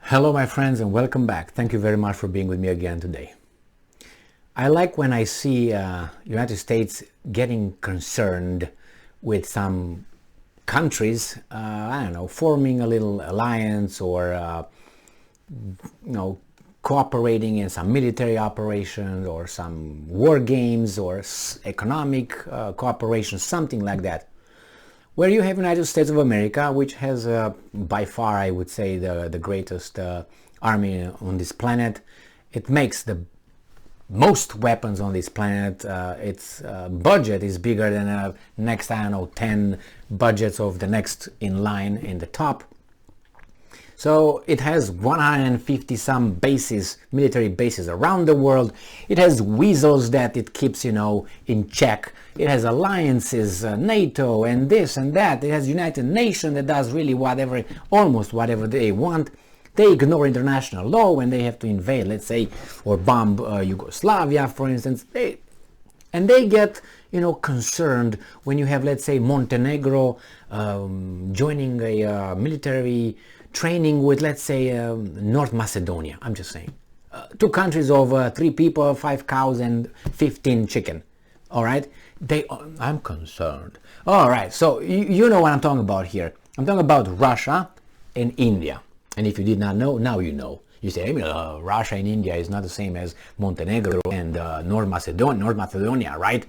Hello my friends and welcome back. Thank you very much for being with me again today. I like when I see United States getting concerned with some countries, I don't know, forming a little alliance or cooperating in some military operations or some war games or economic cooperation, something like that. Where you have United States of America, which has by far, I would say, the greatest army on this planet. It makes the most weapons on this planet. Its budget is bigger than next, I don't know, 10 budgets of the next in line in the top. So it has 150 some bases, military bases around the world. It has weasels that it keeps, in check. It has alliances, NATO and this and that. It has United Nations that does really whatever, almost whatever they want. They ignore international law when they have to invade, let's say, or bomb Yugoslavia, for instance. They get, concerned when you have, let's say, Montenegro joining a military training with, let's say, North Macedonia. I'm just saying. Two countries of 3 people, 5 cows and 15 chicken. All right? I'm concerned. All right, so you know what I'm talking about here. I'm talking about Russia and India. And if you did not know, now you know. You say, Russia and India is not the same as Montenegro and North Macedonia, right?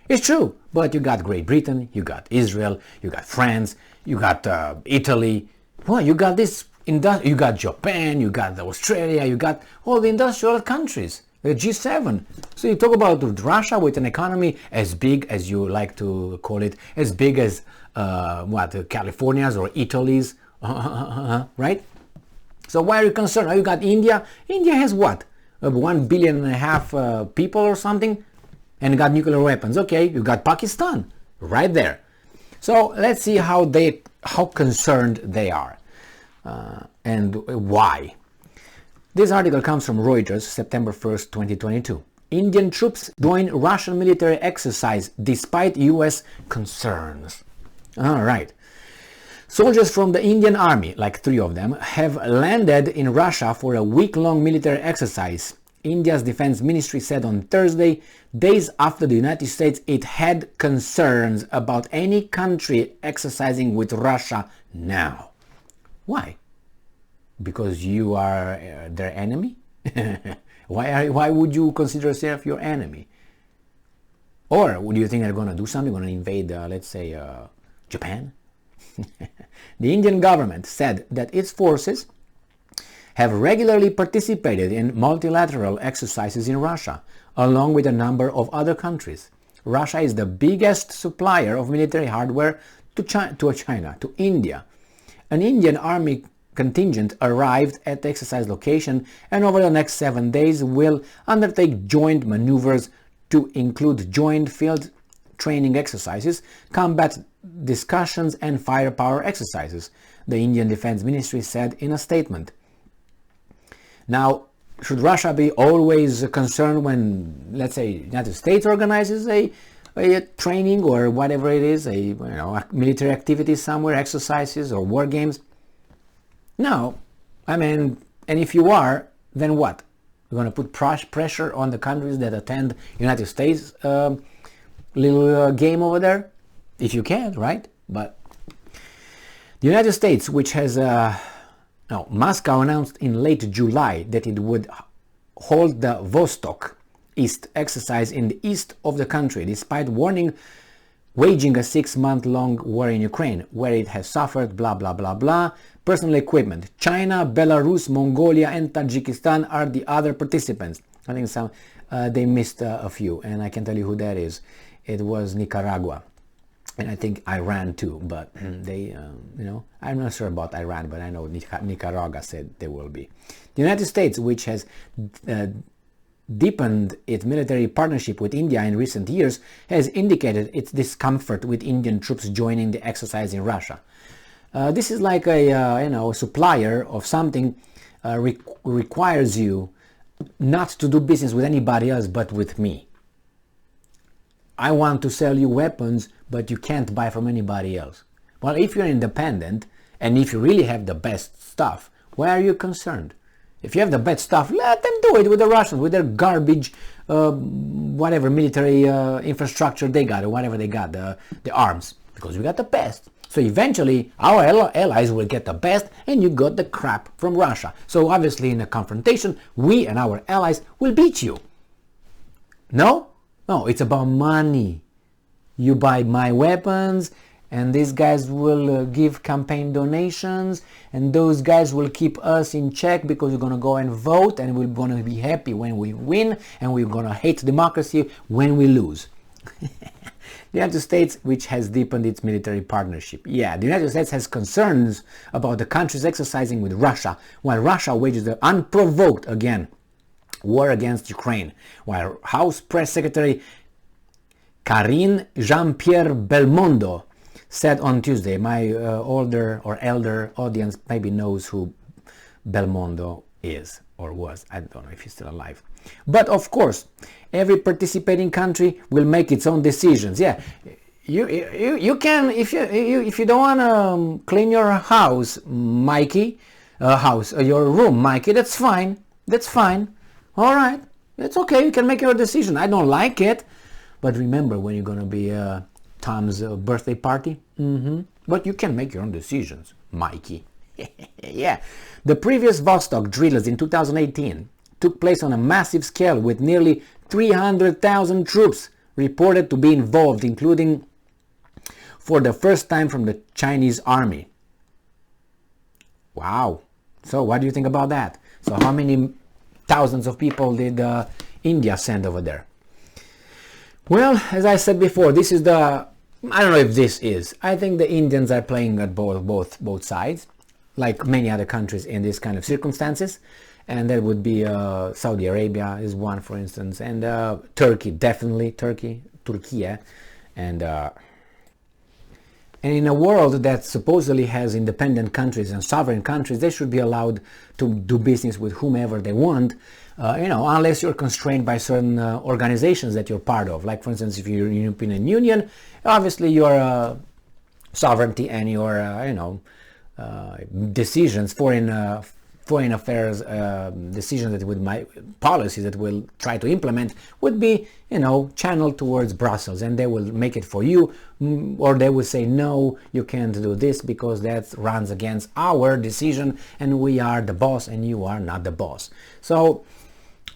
It's true, but you got Great Britain, you got Israel, you got France, you got Italy. Well, you got you got Japan, you got Australia, you got all the industrial countries, the G7. So you talk about Russia with an economy as big as you like to call it, as big as California's or Italy's, right? So why are you concerned? Now you got India. India has what? 1.5 billion people or something, and got nuclear weapons. Okay, you got Pakistan right there. So let's see how concerned they are and why. This article comes from Reuters, September 1st, 2022. Indian troops join Russian military exercise despite US concerns. All right. Soldiers from the Indian army, like 3 of them, have landed in Russia for a week-long military exercise. India's defense ministry said on Thursday, days after the United States it had concerns about any country exercising with Russia now. Why? Because you are their enemy? Why would you consider yourself your enemy? Or do you think they're going to do something? Going to invade, let's say, Japan? The Indian government said that its forces have regularly participated in multilateral exercises in Russia, along with a number of other countries. Russia is the biggest supplier of military hardware to India. An Indian army contingent arrived at the exercise location and over the next 7 days will undertake joint maneuvers to include joint field training exercises, combat discussions and firepower exercises, the Indian Defense Ministry said in a statement. Now, should Russia be always concerned when, let's say, United States organizes a training or whatever it is, a military activity somewhere, exercises or war games? No. And if you are, then what? You're going to put pressure on the countries that attend United States little game over there? If you can, right? But the United States, which has Moscow announced in late July that it would hold the Vostok East exercise in the east of the country, despite waging a 6-month-long war in Ukraine, where it has suffered blah blah blah blah personal equipment. China, Belarus, Mongolia and Tajikistan are the other participants. I think they missed a few, and I can tell you who that is. It was Nicaragua. And I think Iran too, but they, I'm not sure about Iran, but I know Nicaragua said they will be. The United States, which has deepened its military partnership with India in recent years, has indicated its discomfort with Indian troops joining the exercise in Russia. This is like a supplier of something requires you not to do business with anybody else but with me. I want to sell you weapons, but you can't buy from anybody else. Well, if you're independent and if you really have the best stuff, Why are you concerned? If you have the best stuff, let them do it with the Russians, with their garbage, whatever military infrastructure they got, or whatever they got, the arms, because we got the best. So eventually, our allies will get the best, and you got the crap from Russia. So obviously, in a confrontation, we and our allies will beat you. No? No, it's about money. You buy my weapons, and these guys will give campaign donations, and those guys will keep us in check because we're going to go and vote, and we're going to be happy when we win, and we're going to hate democracy when we lose. The United States, which has deepened its military partnership. Yeah, the United States has concerns about the countries exercising with Russia, while Russia wages the unprovoked, again, war against Ukraine, while House Press Secretary Karine Jean-Pierre Belmondo said on Tuesday. My older or elder audience maybe knows who Belmondo is or was. I don't know if he's still alive. But of course, every participating country will make its own decisions. Yeah, you can, if you don't want to clean your house, Mikey, your room, Mikey, that's fine. That's fine. All right, it's okay. You can make your decision. I don't like it, but remember when you're gonna be Tom's birthday party. But you can make your own decisions, Mikey. Yeah, the previous Vostok drillers in 2018 took place on a massive scale with nearly 300,000 troops reported to be involved, including for the first time from the Chinese army. Wow. So what do you think about that? So how many thousands of people did India send over there? Well, as I said before, this is the, I don't know if this is, I think the Indians are playing at both sides, like many other countries in these kind of circumstances. And that would be Saudi Arabia is one, for instance, and Turkey, definitely Turkey, and in a world that supposedly has independent countries and sovereign countries, they should be allowed to do business with whomever they want, unless you're constrained by certain organizations that you're part of. Like, for instance, if you're in the European Union, obviously your sovereignty and your, decisions, foreign affairs decisions that policies that will try to implement would be, channeled towards Brussels, and they will make it for you, or they will say, no, you can't do this because that runs against our decision, and we are the boss and you are not the boss. So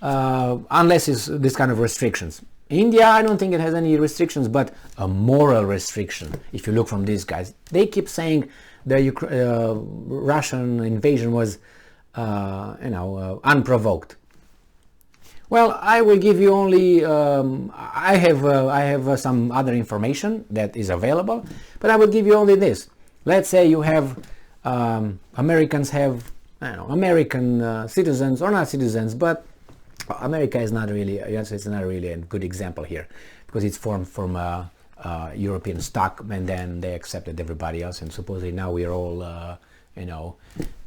unless it's this kind of restrictions. India, I don't think it has any restrictions, but a moral restriction. If you look from these guys, they keep saying the Russian invasion was unprovoked. Well, I will give you only, I have some other information that is available, but I will give you only this. Let's say you have, Americans have, American citizens, or not citizens, but America is not really, it's not really a good example here, because it's formed from European stock, and then they accepted everybody else, and supposedly now we are all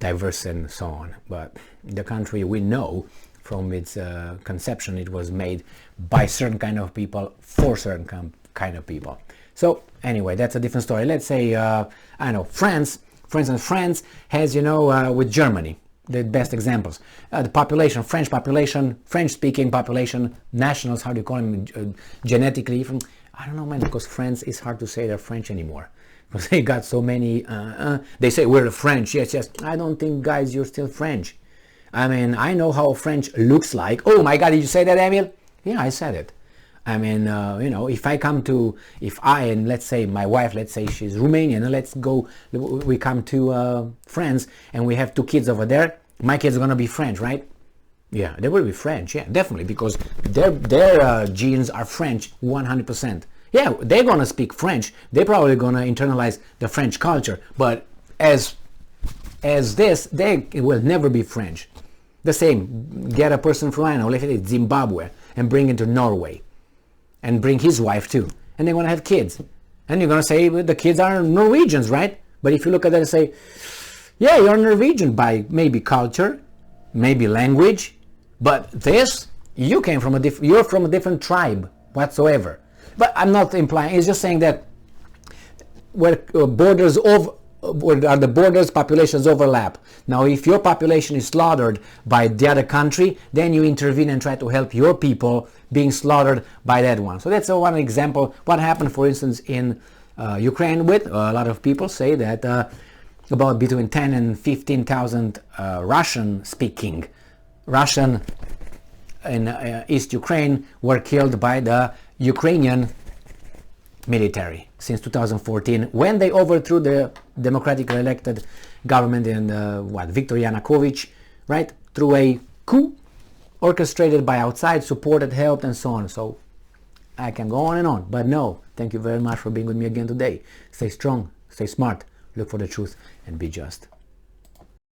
diverse and so on. But the country, we know from its conception, it was made by certain kind of people for certain kind of people. So anyway, that's a different story. Let's say, France, for instance, France has, with Germany, the best examples. The population, French population, French-speaking population, nationals, how do you call them, genetically, I don't know, man, because France is hard to say they're French anymore. Because they got so many, they say we're the French, yes. I don't think, guys, you're still French. I mean, I know how French looks like. Oh my God, did you say that, Emil? Yeah, I said it. I mean, if I and let's say my wife, let's say she's Romanian, and we come to France and we have 2 kids over there, my kids are going to be French, right? Yeah, they will be French, yeah, definitely, because their genes are French 100%. Yeah, they're going to speak French. They're probably going to internalize the French culture. But as this, they will never be French. The same, get a person from, let's say Zimbabwe, and bring him to Norway. And bring his wife too. And they're going to have kids. And you're going to say, well, the kids are Norwegians, right? But if you look at that and say, yeah, you're Norwegian by maybe culture, maybe language, but this, you're from a different tribe whatsoever. But I'm not implying, it's just saying that where borders of are the borders, populations overlap. Now, if your population is slaughtered by the other country, then you intervene and try to help your people being slaughtered by that one. So that's one example. What happened, for instance, in Ukraine with a lot of people say that about between 10 and 15,000 Russian-speaking Russian in East Ukraine were killed by the Ukrainian military since 2014 when they overthrew the democratically elected government in Viktor Yanukovych, right, through a coup orchestrated by outside, supported, helped, and so on. So I can go on and on, but no, thank you very much for being with me again today. Stay strong, stay smart, look for the truth, and be just.